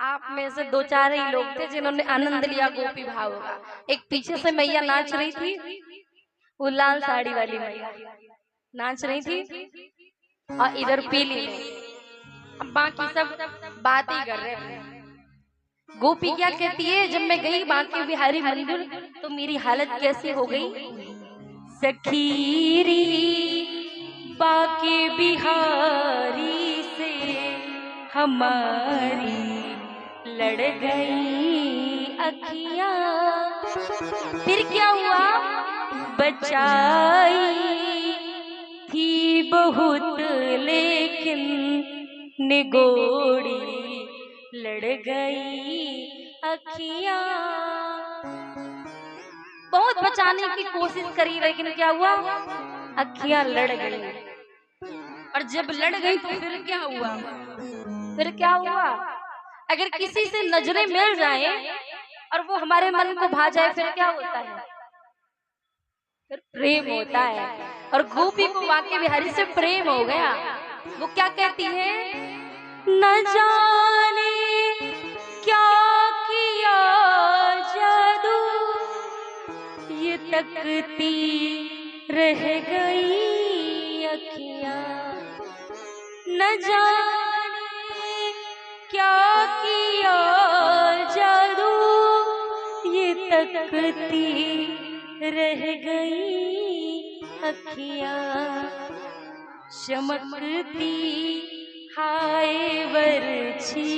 आप में से दो चार ही लोग थे जिन्होंने आनंद लिया गोपी भाव का। एक पीछे से मैया नाच रही थी, वो लाल साड़ी वाली मैया नाच रही थी, और इधर पीली में। अब बाकी सब बात ही कर रहे थे। गोपी क्या कहती है, जब मैं गई बांके बिहारी मंदिर तो मेरी हालत कैसी हो गई। सखीरी बांके बिहारी से हमारी लड़ गई अखियां। फिर क्या हुआ, बचाई थी बहुत लेकिन निगोड़ी लड़ गई अखियां। बहुत बचाने की कोशिश करी लेकिन क्या हुआ, अखियां लड़ गई। और जब लड़ गई तो फिर क्या हुआ, फिर क्या हुआ, अगर किसी से नजरें मिल जाए और वो हमारे मन को भा जाए फिर क्या होता है, फिर प्रेम होता है। और गोपी को बांके बिहारी से प्रेम हो गया। वो क्या कहती है, न जाने क्या किया जादू ये तकती रह गई अखियां। न जाने क्या किया जादू ये तकती रह गई अखियां। चमकती हाय बरछी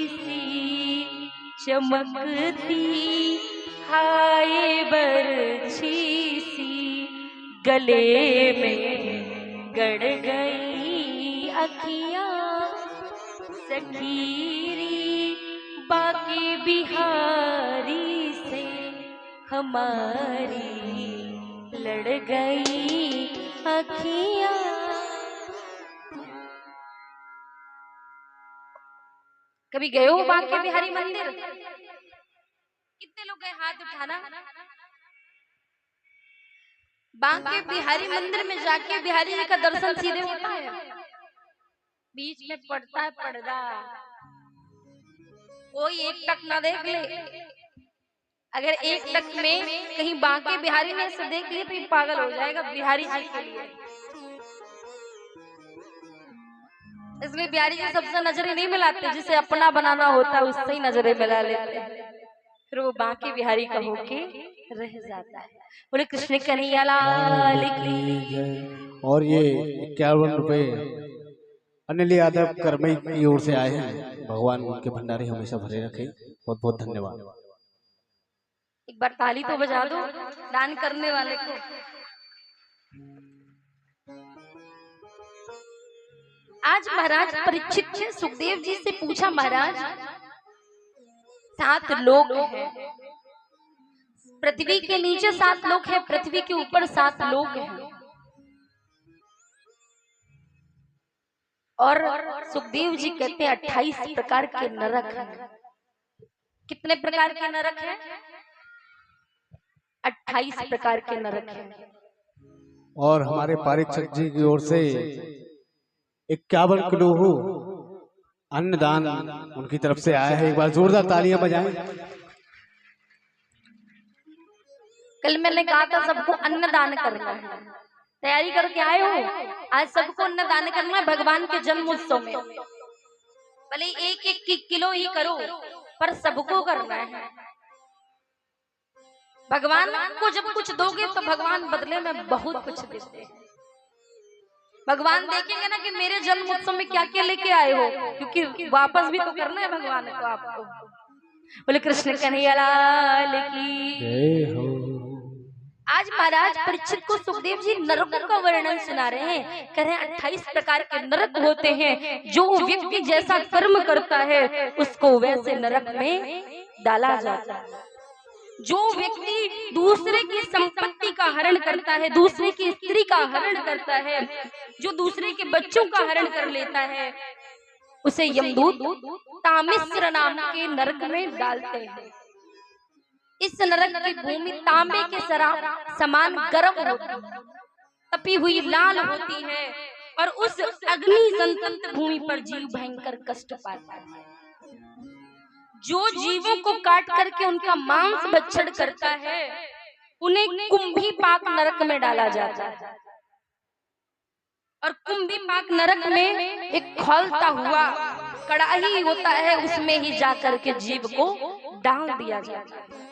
सी, चमकती हाय बरछी सी गले में गड़ गई अखियां। सखीरी बांके बिहारी से हमारी लड़ गई अखियां। कभी गए हो बांके बिहारी मंदिर? कितने लोग गए, हाथ उठाना। बांके बिहारी मंदिर में जाके बिहारी जी का दर्शन सीधे होता है, बीच में पड़ता है पर्दा, कोई एक टक ना देख ले। अगर एक टक में कहीं बांके बिहारी ने से देख लिए तो पागल हो जाएगा बिहारी जी के लिए। इसलिए बिहारी जी सबसे नजरें नहीं मिलाते, जिसे अपना बनाना होता है उससे ही नजरें मिला लेते हैं, फिर वो बांके बिहारी का होके रह जाता है। बोले कृष्ण कन्हैया लाल की। और ये 51 रुपए अनिल यादव करमई की ओर से आए हैं। भगवान उनके भंडारे हमेशा भरे रखे। बहुत बहुत धन्यवाद। एक बार ताली तो बजा दो दान करने वाले को। आज महाराज परीक्षित ने सुखदेव जी से पूछा, महाराज 7 लोग हैं, पृथ्वी के नीचे 7 लोग हैं, पृथ्वी के ऊपर 7 लोग हैं, और सुखदेव जी कहते हैं 28 प्रकार के नरक हैं। कितने प्रकार के नरक हैं? 28 प्रकार के नरक हैं। और हमारे परीक्षक जी की ओर से 51 किलो अन्नदान उनकी तरफ से आया है। एक बार जोरदार तालियां बजाएं। कल मैंने कहा था सबको अन्नदान करना है, तैयारी करके आए हो? आज सबको अन्नदान करना है भगवान के जन्म उत्सव में। भले 1-1 किलो ही करो पर सबको करना है। भगवान को जब कुछ दोगे तो भगवान बदले में बहुत कुछ देते हैं। भगवान देखेंगे ना कि मेरे जन्म उत्सव में क्या क्या लेके आए हो, क्योंकि वापस भी तो करना है भगवान को आपको। बोले कृष्ण कन्हैया लाल की जय हो। आज महाराज परीक्षित को सुखदेव जी नरकों का वर्णन सुना रहे हैं। कह रहे हैं 28 प्रकार के नरक होते हैं, जो व्यक्ति जैसा कर्म करता है उसको वैसे नरक में डाला जाता है। जो व्यक्ति दूसरे की संपत्ति का हरण करता है, दूसरे की स्त्री का हरण करता है, जो दूसरे के बच्चों का हरण कर लेता है, उसे यमदूत तामिश्र नाम के नरक में डालते हैं। इस नरक की भूमि तांबे के समान गर्म होती है, तपी हुई लाल होती है, और उस अग्नि संतप्त भूमि पर जीव भयंकर कष्ट पाता है। जो जीवों को काट करके उनका मांस भक्षण करता है उन्हें कुंभी पाक नरक में डाला जाता है। और कुंभी पाक नरक में एक खौलता हुआ कड़ाही होता है, उसमें ही जाकर के जीव को डाल दिया जाता है।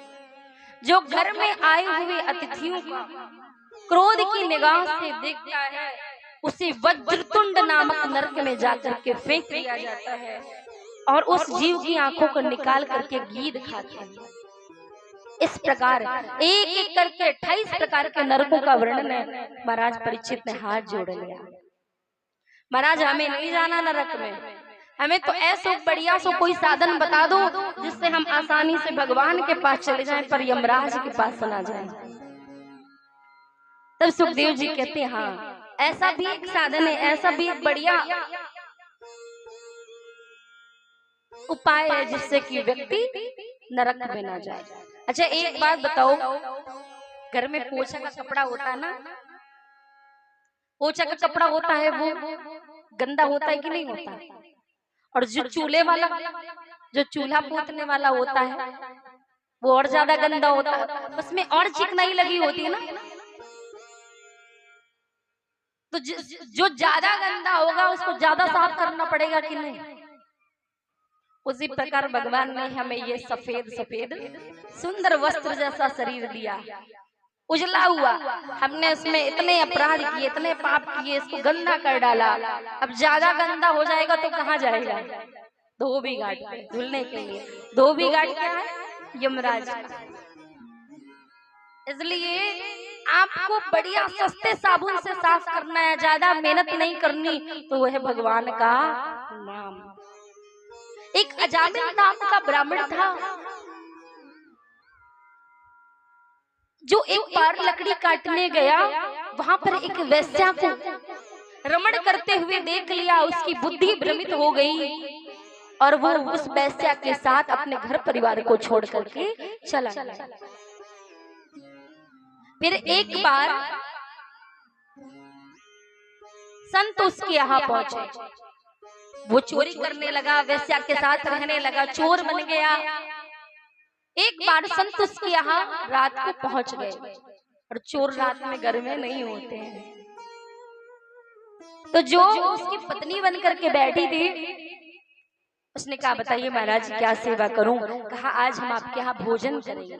जो घर में आए हुए अतिथियों का क्रोध की निगाह से देखता है उसे वज्रतुंड नामक नरक में जाकर के फेंक दिया जाता है और उस जीव की आंखों को निकाल करके गीध खाते हैं। इस प्रकार एक एक करके 28 प्रकार के नरकों का वर्णन है। महाराज परीक्षित ने हाथ जोड़ लिया, महाराज हमें नहीं जाना नरक में, हमें तो ऐसा बढ़िया सो कोई साधन बता दो जिससे हम आसानी से भगवान के पास चले जाएं पर यमराज के पास ना जाएं। तब सुखदेव जी कहते हैं हाँ ऐसा भी एक साधन है, ऐसा भी एक बढ़िया उपाय है जिससे कि व्यक्ति नरक में ना जाए। अच्छा एक बात बताओ, घर में पोछा का कपड़ा होता है ना, पोछा का कपड़ा होता है वो गंदा होता है कि नहीं होता? और जो चूल्हे वाला, जो चूल्हा पोतने वाला होता है वो और ज्यादा गंदा होता है, उसमें और चिकनाई लगी होती है ना। तो जो ज्यादा गंदा होगा उसको ज्यादा साफ करना पड़ेगा कि नहीं? उसी प्रकार भगवान ने हमें ये सफेद सफेद सुंदर वस्त्र जैसा शरीर दिया, उजला हुआ, हमने उसमें इतने अपराध किए, इतने पाप किए, इसको गंदा कर डाला। अब ज्यादा गंदा हो जाएगा तो कहाँ जाएगा? धोबी घाट धुलने के लिए। धोबी घाट क्या है? यमराज। इसलिए आपको बढ़िया सस्ते साबुन से साफ करना है, ज्यादा मेहनत नहीं करनी, तो वह भगवान का नाम। एक अजामिल नाम का ब्राह्मण था जो एक बार लकड़ी काटने गया, वहां पर एक वेश्या को रमण करते हुए देख लिया, उसकी बुद्धि भ्रमित हो गई और वो उस वेश्या के साथ अपने घर परिवार को छोड़ करके चला गया। फिर एक बार संत उसके यहाँ पहुंचे, वो चोरी करने लगा, वेश्या के साथ रहने लगा, चोर बन गया। एक बार संत उसके यहाँ रात को पहुंच गए, और चोर रात में घर में नहीं होते हैं। तो जो उसकी पत्नी बन करके बैठी थी, उसने कहा बताइए महाराज क्या सेवा करूं? कहा आज हम आपके यहाँ भोजन करेंगे।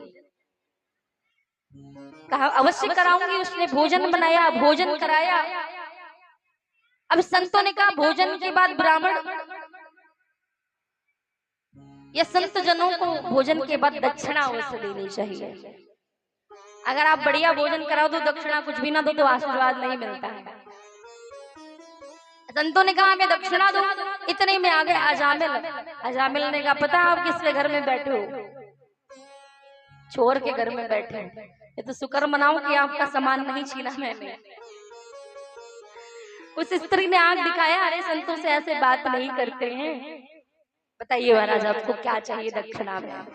कहा अवश्य कराऊंगी। उसने भोजन बनाया, भोजन कराया। अब संतों ने कहा भोजन के बाद ब्राह्मण या संत जनों को भोजन के बाद दक्षिणा अवश्य देनी चाहिए। अगर आप बढ़िया भोजन कराओ तो दक्षिणा कुछ भी ना दो तो आशीर्वाद नहीं मिलता है। संतों ने कहा मैं दक्षिणा दूं। इतने में आ गए अजामिल। अजामिल ने कहा पता आप किसके घर में बैठे हो? चोर के घर में बैठे। ये तो शुक्र मनाओ कि आपका सामान नहीं छीना मैंने। उस स्त्री ने आंख दिखाया, अरे संतों से ऐसे बात नहीं करते हैं, बताइए महाराज आपको क्या चाहिए दक्षिणा में?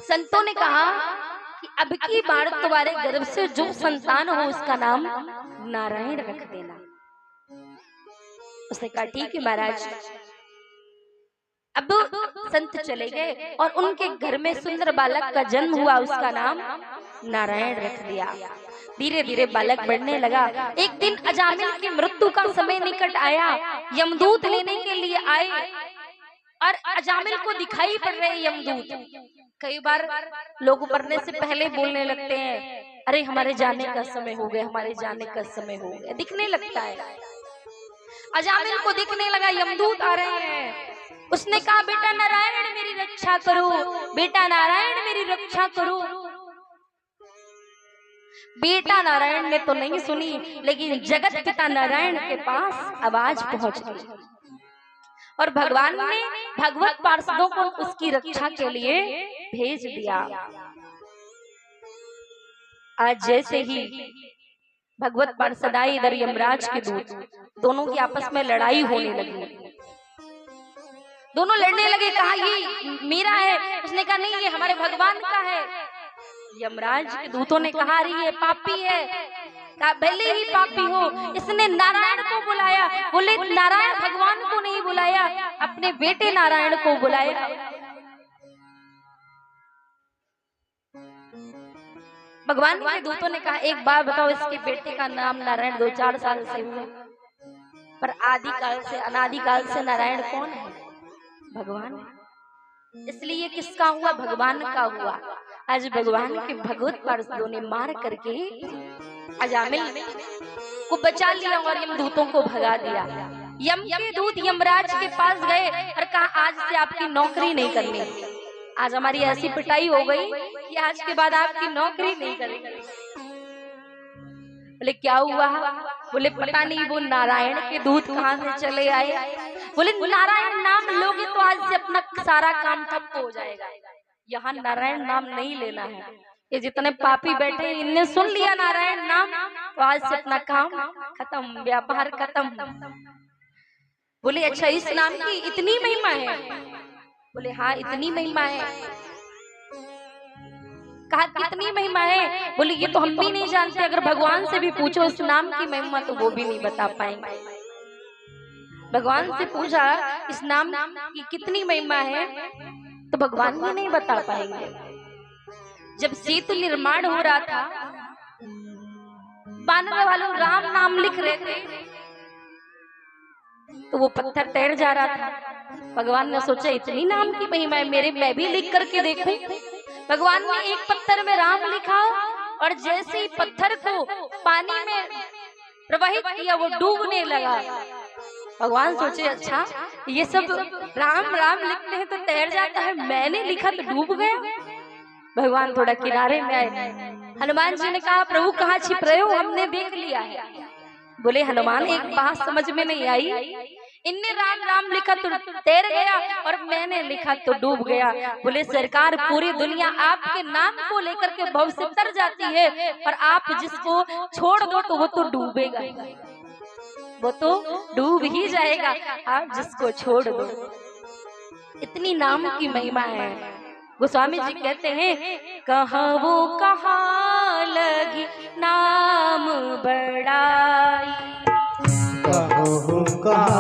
संतों ने कहा कि अब की बार तुम्हारे गर्भ से जो संतान हो उसका नाम नारायण रख देना। उसने कहा ठीक है महाराज। अब संत चले गए और उनके घर में सुंदर बालक का जन्म हुआ, उसका नाम नारायण रख दिया। धीरे धीरे बालक बढ़ने लगा। एक दिन अजामिल की मृत्यु का समय निकट आया, यमदूत लेने के लिए आए और अजामिल को दिखाई पड़ रहे यमदूत। कई बार लोग मरने से पहले बोलने लगते हैं अरे हमारे जाने का समय हो गया, हमारे जाने का समय हो गया, दिखने लगता है। अजामिल को दिखने लगा यमदूत आ रहे हैं। उसने कहा बेटा नारायण मेरी रक्षा करो, बेटा नारायण मेरी रक्षा करो। बेटा नारायण ने तो नहीं सुनी, लेकिन जगत पिता नारायण के पास आवाज पहुंच गई और भगवान ने भगवत पार्षदों को उसकी रक्षा के लिए भेज दिया। आज जैसे ही भगवत पार्षद आए, इधर यमराज के दूत, दोनों की आपस में लड़ाई होने लगी। दोनों लड़ने लगे। कहा ये मेरा है, उसने कहा नहीं ये हमारे भगवान का है। यमराज के दूतों ने कहा अरे ये पापी है। कहा भले ही पापी हो, इसने नारायण को बुलाया। बोले नारायण भगवान को नहीं बुलाया, अपने बेटे नारायण को बुलाया। भगवान के दूतों ने कहा एक बार बताओ, इसके बेटे का नाम नारायण 2-4 साल से हुआ, पर आदिकाल से अनादिकाल से नारायण कौन है? भगवान। इसलिए किसका हुआ? भगवान का हुआ। आज भगवान के भगवत पार्षदों ने मार करके अजामिल को बचा लिया और यमदूतों को भगा दिया। यम के दूत यमराज के पास गए और कहा आज से आपकी नौकरी नहीं करनी। आज हमारी ऐसी पिटाई हो गई कि आज के बाद आपकी नौकरी नहीं करेंगे। बोले क्या हुआ? बोले पता नहीं वो नारायण के दूत कहाँ से चले आए। बोले नारायण नाम लोगे तो आज से अपना सारा काम ठप्प हो जाएगा। यहाँ नारायण नाम नहीं लेना है। ये जितने पापी बैठे इनने सुन लिया नारायण नाम तो आज से अपना काम खत्म, व्यापार खत्म। बोले अच्छा इस नाम की इतनी महिमा है? बोले हाँ इतनी महिमा है। कहा कितनी महिमा है? बोले ये तो हम भी नहीं जानते, अगर भगवान से भी पूछो इस नाम की महिमा तो वो भी नहीं बता पाएंगे। भगवान से पूछा इस नाम की कितनी महिमा है तो भगवान भी नहीं बता पाएंगे। जब सेतु निर्माण हो रहा था, बानर वालों राम नाम लिख रहे थे तो वो पत्थर तैर जा रहा था। भगवान ने सोचा इतनी नाम की महिमा है, मेरे मैं भी लिख करके देखूं। भगवान ने एक पत्थर में राम लिखा और जैसे ही पत्थर को पानी में प्रवाहित किया वो डूबने लगा। भगवान सोचे अच्छा ये सब राम राम लिखते हैं तो तैर जाता है, मैंने लिखा तो डूब गया। भगवान थोड़ा किनारे में आए। हनुमान जी ने कहा प्रभु कहाँ छिप रहे हो, हमने देख लिया है। बोले हनुमान एक बात समझ में नहीं आई, इनने राम राम लिखा तो तैर गया और मैंने लिखा तो डूब गया। बोले सरकार पूरी दुनिया आपके नाम को लेकर के भव से तर जाती है, पर आप जिसको छोड़ दो तो वो तो डूबेगा, वो तो डूब ही जाएगा। आप जिसको छोड़ दो, इतनी नाम की महिमा है। गोस्वामी जी कहते हैं कहाँ वो कहाँ लगी नाम बड़ाई, कहो कहाँ